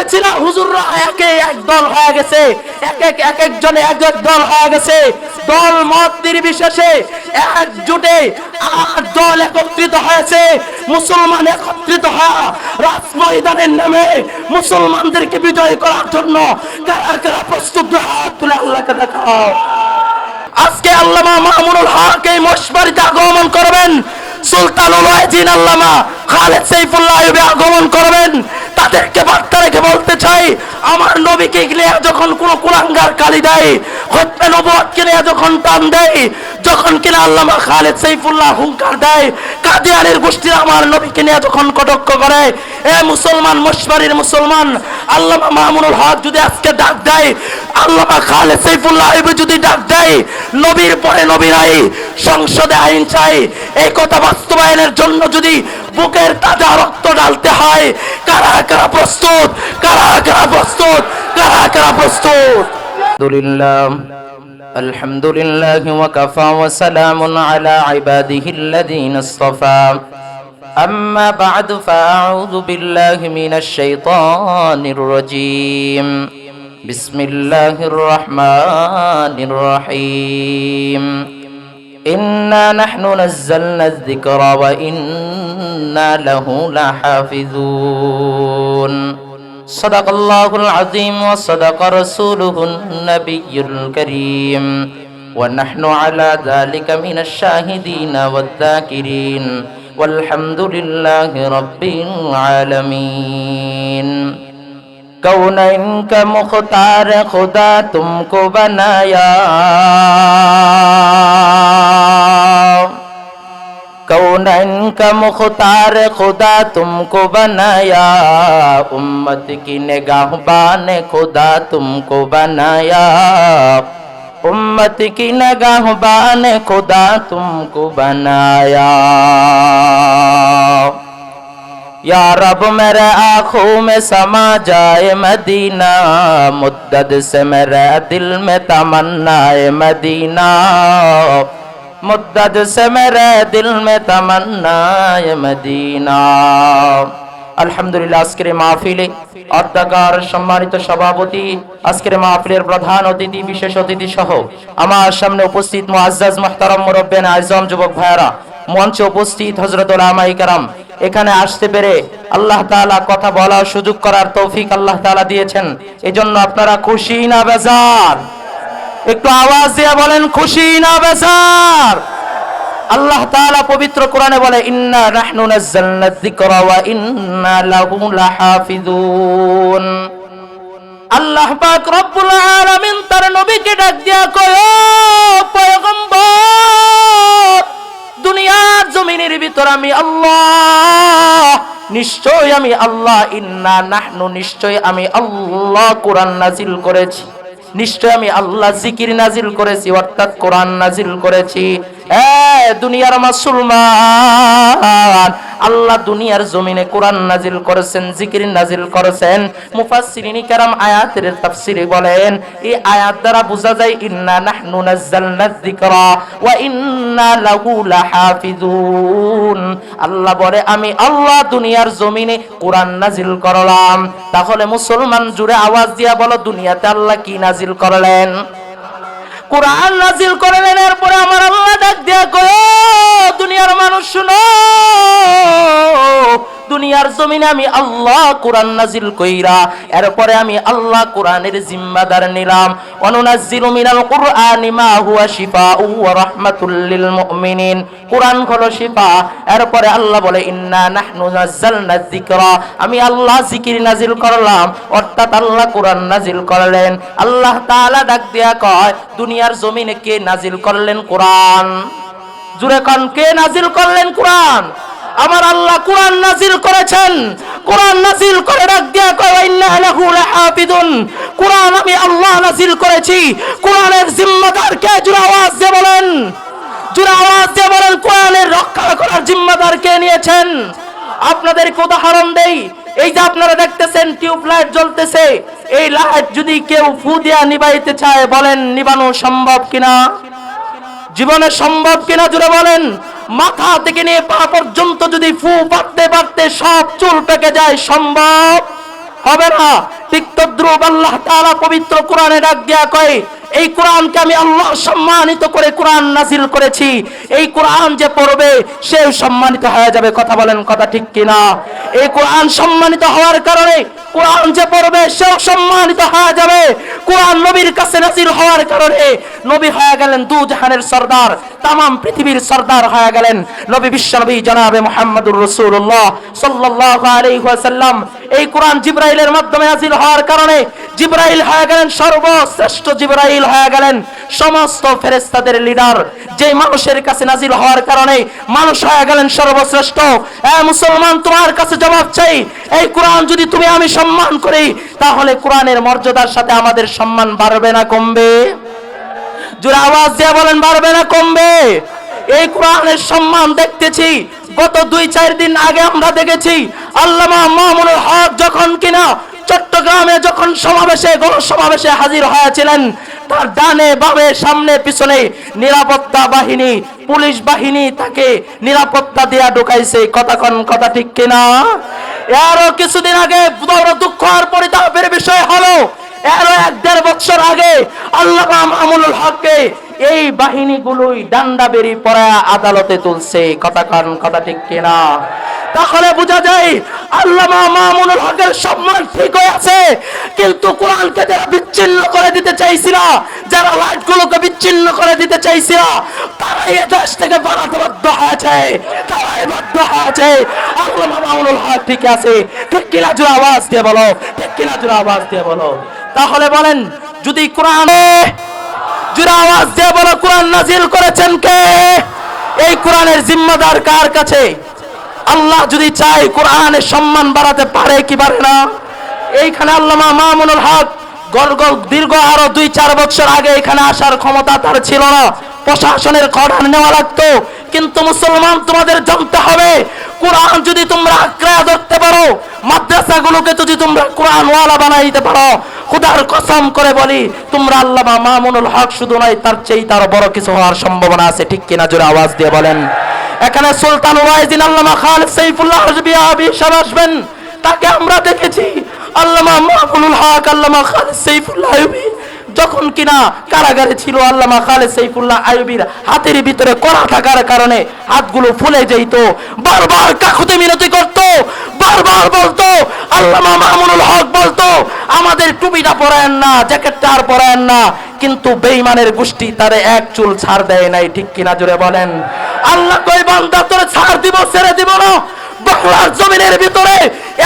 বলেছি না, হুজুররা একে এক দল হয়ে গেছে, এক একজনে এক এক দল হয়ে গেছে। দল মত নির্বিশেষে একজোটে আর দল একত্রিত হয়েছে। মুসলমান একত্রিত হয়ে রাজ ময়দানের নামে মুসলমানদেরকে বিজয় করার জন্য কারা কারা প্রস্তুত? হাত তুলে আল্লাহকে দেখাও। আজকে আল্লামা মামুনুল হক এই মশবাড়িতে আগমন করবেন, সুলতানুল ওয়াজিন আল্লামা খালেদ সাইফুল্লাহ আইয়ুবী আগমন করবেন। তাদেরকে বার্তা রেখে বলতে চাই, আমার নবীকে নিয়ে যখন কোন কুলাঙ্গার গালি দেয়, খতমে নবুয়তকে নিয়ে যখন টান দেয়, যখন কিনা আল্লামা খালেদ সাইফুল্লাহ হুঙ্কার দেয়, কাদিয়ানের গোষ্ঠীরা আমার নবীকে নিয়ে যখন কটাক্ষ করে, এ মুসলমান, মশবাড়ির মুসলমান, আল্লামা মামুনুল হক যদি আজকে ডাক দেয়, আল্লামা খালেদ সাইফুল্লাহ আইয়ুবী যদি ডাক দেয়, নবীর পরে নবী নাই, সংসদে আইন চাই, এই কথা বাস্তবায়নের জন্য যদি বুকের তাজা রক্ত ঢালতে হয়, কারা কারা প্রস্তুত? কারা কারা প্রস্তুত? কারা কারা প্রস্তুত? আলহামদুলিল্লাহ ওয়া কাফা ওয়া সালামুন আলা ইবাদিহিল্লাযীনা ইসতাফা। আম্মা বা'দু ফাআউযু বিল্লাহি মিনাশ শাইতানির রাজীম। বিসমিল্লাহির রাহমানির রহিম। ইন্না নাহনু নাযালনায যিকরা ওয়া ইন্না লাহু লাহাফিযুন। সাদাকাল্লাহুল আযীম ওয়া সাদাকা রাসূলুহুন নাবিয়্যুল কারীম ওয়া নাহনু আলা যালিকা মিনাশ শাহিদিনা ওয়াদ যাকিরিন ওয়ালহামদুলিল্লাহি রাব্বিল আলামিন। कौनैन का मुख्तार खुदा तुमको बनाया, कौनैन का मुख्तार खुदा तुमको बनाया, उम्मत की निगाहबान खुदा तुमको बनाया, उम्मत की निगाहबान खुदा तुमको बनाया। या रब मेरे आँखों में समा जाए मदीना, मुद्दत से मेरे दिल में तमन्नाए मदीना, मुद्दत से मेरे दिल में तमन्नाए मदीना। আলহামদুলিল্লাহ, আজকের মাহফিলে অধ্যক্ষার সম্মানিত সভাপতি, আজকের মাহফিলের প্রধান অতিথি, বিশেষ অতিথি সহ আমার সামনে উপস্থিত মুআজ্জাজ মুহতারাম মুরব্বিয়ান আযম, যুবক ভাইরা, মঞ্চে উপস্থিত হযরত উলামায়ে কেরাম, এখানে আসতে পেরে আল্লাহ তাআলা কথা বলার সুযোগ করার তৌফিক আল্লাহ তাআলা দিয়েছেন। এজন্য আপনারা খুশি না বেজার? একটু আওয়াজ দিয়ে বলেন, খুশি না বেজার? আল্লাহ তাআলা পবিত্র কোরআনে বলে, ইন্না নাহনু নাযালনায যিকরা ওয়া ইন্না লাহু লাহাফিযুন। আল্লাহ পাক রব্বুল আলামিন তার নবীকে ডাক দিয়া কয়, ও পয়গম্বর, দুনিয়ার জমিনের ভিতর আমি আল্লাহ, নিশ্চয় আমি আল্লাহ, ইন্না নাহনু, নিশ্চয় আমি আল্লাহ কোরআন নাজিল করেছি, নিশ্চয় আমি আল্লাহ জিকির নাজিল করেছি, অর্থাৎ কোরআন নাজিল করেছি। দুনিয়ার মুসলমান, আল্লাহ দুনিয়ার জমিনে কোরআন নাজিল করেছেন, জিকির নাজিল করেছেন। মুফাসসিরিন কেরাম আয়াতের তাফসীরে বলেন, এই আয়াত দ্বারা বোঝা যায় ইন্না নাহনু নাযালনায যিকরা ওয়া ইন্না লাহু লাহাফিযুন। আল্লাহ বলে, আমি আল্লাহ দুনিয়ার জমিনে কোরআন নাজিল করলাম। তাহলে মুসলমান জুড়ে আওয়াজ দিয়া বলো, দুনিয়াতে আল্লাহ কি নাজিল করলেন? কোরআন নাজিল করলেন। এরপরে আমার আল্লাহ ডাক দিয়া কয়, দুনিয়ার মানুষ শুনো, দুনিয়ার জমিনে আমি আল্লাহ কোরআন নাজিল কইরা এরপরে আমি আল্লাহ কোরআনের জিম্মাদার নিলাম। অনুনাজ্জিলু মিনাল কুরআনি মা হুয়া শিফাউ ওয়া রাহমাতুল লিল মুমিনিন। কোরআন হলো শিফা। এরপরে আল্লাহ বলে, ইন্না নাহনু নাযালনা যিকরা, আমি আল্লাহ জিকির নাজিল করলাম, অর্থাৎ আল্লাহ কোরআন নাজিল করলেন। আল্লাহ তাআলা ডাক দিয়া কয়, দুনিয়ার জমিনে কে নাজিল করলেন কোরআন? জুরে কান, কে নাজিল করলেন কোরআন? আমার আল্লাহ কোরআন নাজিল করেছেন। কোরআন নাজিল করে ডাক দিয়া কয়, ইন্না লাহু লাহাফিযুন, কোরআন আমি আল্লাহ নাজিল করেছি। কোরআনের জিম্মাদার কে? জোরে আওয়াজ দিয়ে বলেন, জোরে আওয়াজ দিয়ে বলেন, কোরআনের রক্ষা করার জিম্মাদার কে নিয়েছেন? আপনাদেরকে উদাহরণ দেই, এই যে আপনারা দেখতেছেন টিউব লাইট জ্বলতেছে, এই লাইট যদি কেউ ফু দিয়া নিভাইতে চায়, বলেন নিভানো সম্ভব কিনা? জীবনে সম্ভব কিনা? জোরে বলেন। মাথা থেকে নিয়ে পা পর্যন্ত যদি ফু পারতে পারতে সব চুল পেকে যায়, সম্ভব? হবে না। ঠিক তদ্রুপ আল্লাহ তাআলা পবিত্র কোরআনে ডাক দিয়া কয়, এই কোরআনকে আমি আল্লাহ সম্মানিত করে কোরআন নাজিল করেছি, এই কোরআন যে পড়বে সেও সম্মানিত হয়ে যাবে। কথা বলেন, কথা ঠিক কিনা? এই কোরআন সম্মানিত হওয়ার কারণে কোরআন যে পড়বে সেও সম্মানিত হয়ে যাবে। কোরআন নবীর কাছে নাজিল হওয়ার কারণে নবী হয়ে গেলেন দু জাহানের সরদার, তাম পৃথিবীর সরদার হয়ে গেলেন নবী, বিশ্বনবী জনাবে মুহাম্মদুর রাসূলুল্লাহ সাল্লাল্লাহু আলাইহি ওয়াসাল্লাম। এই কোরআন জিবরাইলের মাধ্যমে নাজিল হওয়ার কারণে জিবরাইল হয়ে গেলেন সর্বশ্রেষ্ঠ, জিবরাইল হয়ে গেলেন সমস্ত ফেরেশতাদের লিডার। যে মানুষের কাছে নাজিল হওয়ার কারণে মানুষ হয়ে গেলেন সর্বশ্রেষ্ঠ। মুসলমান, তোমার কাছে জবাব চাই, এই কোরআন যদি তুমি আমি সম্মান করি, তাহলে কোরআনের মর্যাদার সাথে আমাদের সম্মান বাড়বে না কমবে? জোরে আওয়াজ দিয়ে বলেন, বাড়বে না কমবে? এই কোরআনের সম্মান দেখতেছি গত 2-4 দিন আগে আমরা দেখেছি আল্লামা মামুনুল হক যখন কিনা চট্টগ্রামে যখন গণসমাবেশে হাজির হয়েছিলেন, তার ডানে বামে সামনে পিছনে নিরাপত্তা বাহিনী, পুলিশ বাহিনী তাকে নিরাপত্তা দেয়া ঢুকাইছে। কথা ঠিক কিনা? এরও কিছুদিন আগে বড় দুঃখ আর পরিতাপের বিষয় হলো, এরও 1-1.5 বছর আগে আল্লামা মামুনুল হককে এই বাহিনীগুলোই ডান্ডা বেরি পড়া আদালতে তুলছে। কথা ঠিক কিনা? তাহলে বোঝা যায় আল্লামা মামুনুল হকের সম্মান ঠিক আছে, কিন্তু কোরআনকে যারা বিচ্ছিন্ন করে দিতে চাইছিল, যারা লাইটগুলোকে বিচ্ছিন্ন করে দিতে চাইছিল, তারা এই দেশ থেকে বাড়াতে বাধ্য হয়েছে, তারাই বাধ্য হয়েছে। আল্লামা মামুনুল হক ঠিক আছে, ঠিক কিনা? জোরে আওয়াজ দিয়ে বলো, ঠিক কিনা? জোরে আওয়াজ দিয়ে বলো। তাহলে বলেন, যদি কোরআনে, জোরে আওয়াজ দিয়ে বলো, কোরআন নাজিল করেছেন কে? এই কোরআনের জিম্মাদার কার কাছে? আল্লাহ যদি চায় কোরআনের সম্মান বাড়াতে পারে কি পারে না? এইখানে আল্লামা মামুনুল হক দীর্ঘ আরো 2-4 বছর আগে এখানে আসার ক্ষমতা তার ছিল না, প্রশাসনের অর্ডার নেওয়া লাগতো। কিন্তু মুসলমান, তোমাদের জানতে হবে, কোরআন যদি তোমরা আঁকড়ে ধরতে পারো, মাদ্রাসাগুলোকে যদি তোমরা কোরআনওয়ালা বানাইতে পারো, খোদার কসম করে বলি, তোমরা আল্লামা মামুনুল হক শুধু নয়, তার চেয়ে তার বড় কিছু হওয়ার সম্ভাবনা আছে। ঠিক কিনা? জোরে আওয়াজ দিয়ে বলেন। এখানে সুলতানুল ওয়াইজিন আল্লামা খালেদ সাইফুল্লাহ আজবি আসবেন, তাকে আমরা দেখেছি। আল্লামা মামুনুল হক, আল্লামা খালেদ সাইফুল্লাহ আইয়ুবী যখন কিনা কারাগারে ছিল, আল্লামা খালেদ সাইফুল্লাহ আইয়ুবীর হাতের ভিতরে কড়া থাকার কারণে হাতগুলো ফুলে যেত, বারবার কাকুতি মিনতি করত, বারবার বলতো, আল্লামা মামুনুল হক বলতো, আমাদের টুপিটা পরায়েন না, জ্যাকেটটা আর পরায়েন না, কিন্তু বেঈমানের গোষ্ঠী তারে এক চুল ছাড় দেয় নাই। ঠিক কিনা? জোরে বলেন। আল্লাহ কই, বান্দা তোরে ছাড় দিব, ছেড়ে দিব না। বাংলার জমিনের ভিতরে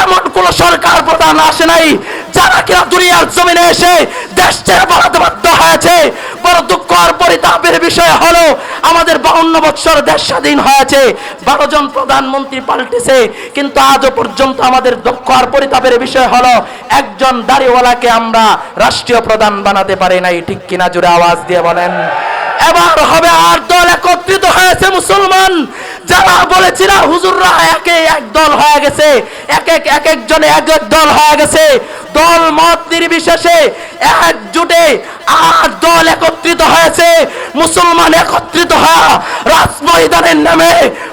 এমন কোন সরকার প্রধান আসে নাই যারা কিনা দুনিয়ার জমিনে এসে দেশ ছেড়ে পালাতে বাধ্য হয়েছে। বড় দুঃখ আর পরিতাপের বিষয় হলো, আমাদের 52 বছর দেশ স্বাধীন হয়েছে, 12 জন প্রধানমন্ত্রী পাল্টেছে, কিন্তু আজও পর্যন্ত আমাদের দুঃখ আর পরিতাপের বিষয় হলো, একজন দাড়িওয়ালাকে আমরা রাষ্ট্রীয় প্রধান বানাতে পারি নাই। ঠিক কিনা? জোরে আওয়াজ দিয়ে বলেন। এবার হবে 8 দল একত্রিত হয়েছে মুসলমান, যারা বলেছিল হুজুররা এক দল হয়ে গেছে, এক একজনে এক দল হয়ে গেছে, দল মত নির্বিশেষে একজোটে 8 দল একত্রিত হয়েছে। মুসলমান একত্রিত হয়ে রাজময়দানের নামে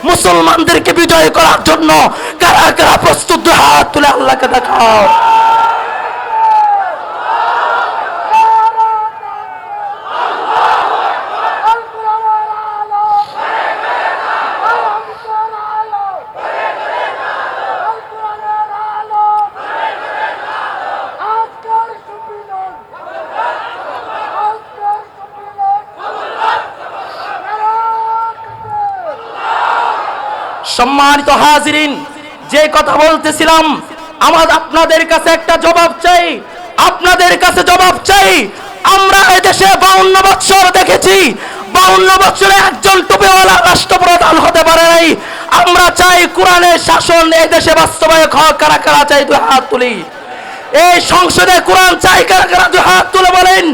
মুসলমানদেরকে বিজয় করার জন্য কারা কারা প্রস্তুত? হাত তুলে আল্লাহকে দেখাও। সম্মানিত হাজিরিন, যে কথা বলতেছিলাম, আপনাদের কাছে একটা জবাব চাই, আপনাদের কাছে জবাব চাই। আমরা এদেশে 52 বছর দেখেছি, 52 বছরে একজন টুপিওয়ালা রাষ্ট্রপ্রধান হতে পারে নাই। আমরা চাই কোরআনের শাসন এই দেশে বাস্তবায়ন হোক। কারা কারা চাই? 2 হাত তুলি। এই সংসদে কোরআন চাই, কারা কারা 2 হাত তুলে বলেন।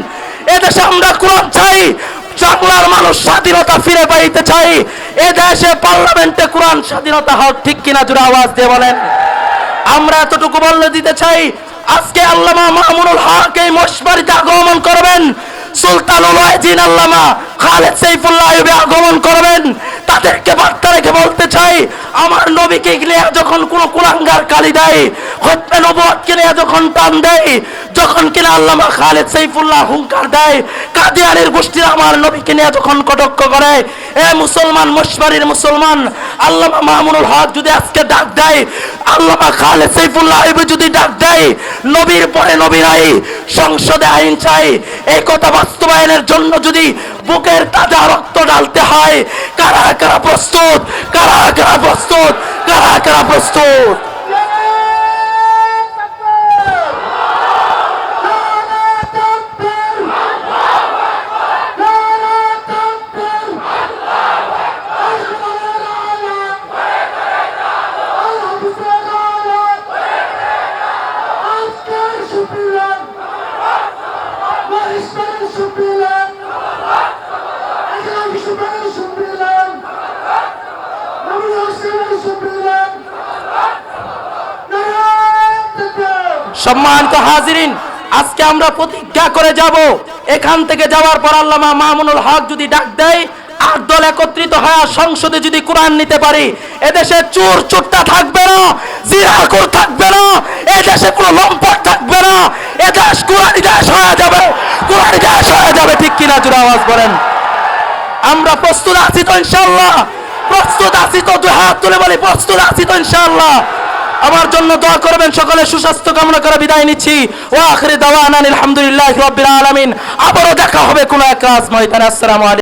এদেশে আমরা কোরআন চাই, বাংলার মানুষ স্বাধীনতা ফিরে পাইতে চাই, এ দেশে পার্লামেন্টে কোরআন স্বাধীনতা হোক। ঠিক কিনা? জোরে আওয়াজ দিয়ে বলেন। আমরা এতটুকু বলে দিতে চাই, আজকে আল্লামা মামুনুল হক এই মশবাড়িতে আগমন করবেন, সুলতানুল ওয়াজিন আল্লামা খালেদ সাইফুল্লাহ আইয়ুবী আগমন করবেন, তাদেরকে বার্তা রেখে বলতে চাই, আমার নবীকে নিয়ে যখন কোন কুলাঙ্গার গালি দেয়, খতমে নবুয়তকে নিয়ে যখন টান দেয়, যখন কিনা আল্লামা খালেদ সাইফুল্লাহ হুঙ্কার দেয়, কাদিয়ানের গোষ্ঠীর আমার নবীকে নিয়ে যখন কটাক্ষ করে, এ মুসলমান, মশবারির মুসলমান, আল্লামা মামুনুল হক যদি আজকে ডাক দেয়, আল্লামা খালেদ সাইফুল্লাহ যদি ডাক দেয়, নবীর পরে নবী নাই, সংসদে আইন চাই, এই কথা বাস্তবায়নের জন্য যদি বুকের তাজা রক্ত ঢালতে হয়, কারা কারা প্রস্তুত, কারা কারা প্রস্তুত, কারা কারা প্রস্তুত? সম্মানিত হাজিরিন, আজকে আমরা প্রতিজ্ঞা করে যাব, এখান থেকে যাওয়ার পর আল্লামা মামুনুল হক যদি ডাক দেয়, 8 দল একত্রিত হয়ে সংসদে যদি কোরআন নিতে পারি, এদেশে চোর চোরটা থাকবে না, জিনাখোর থাকবে না, এদেশে কোনো লম্পট থাকবে না, এদেশ কোরআনি দেশ হয়ে যাবে, কোরআনি দেশ হয়ে যাবে। ঠিক কিনা জোরে আওয়াজ বলেন। আমরা প্রস্তুত আছি তো ইনশাআল্লাহ? প্রস্তুত আছি তো? দুই হাত তুলে বলি প্রস্তুত আছি তো ইনশাআল্লাহ? আমার জন্য দোয়া করবেন। সকলে সুস্বাস্থ্য কামনা করে বিদায় নিচ্ছি। ওয়া আখিরি দাওয়ানা আলহামদুলিল্লাহি রাব্বিল আলামিন। আবারও দেখা হবে কোনো এক কাজ ময়দানে। আসসালামু আলাইকুম।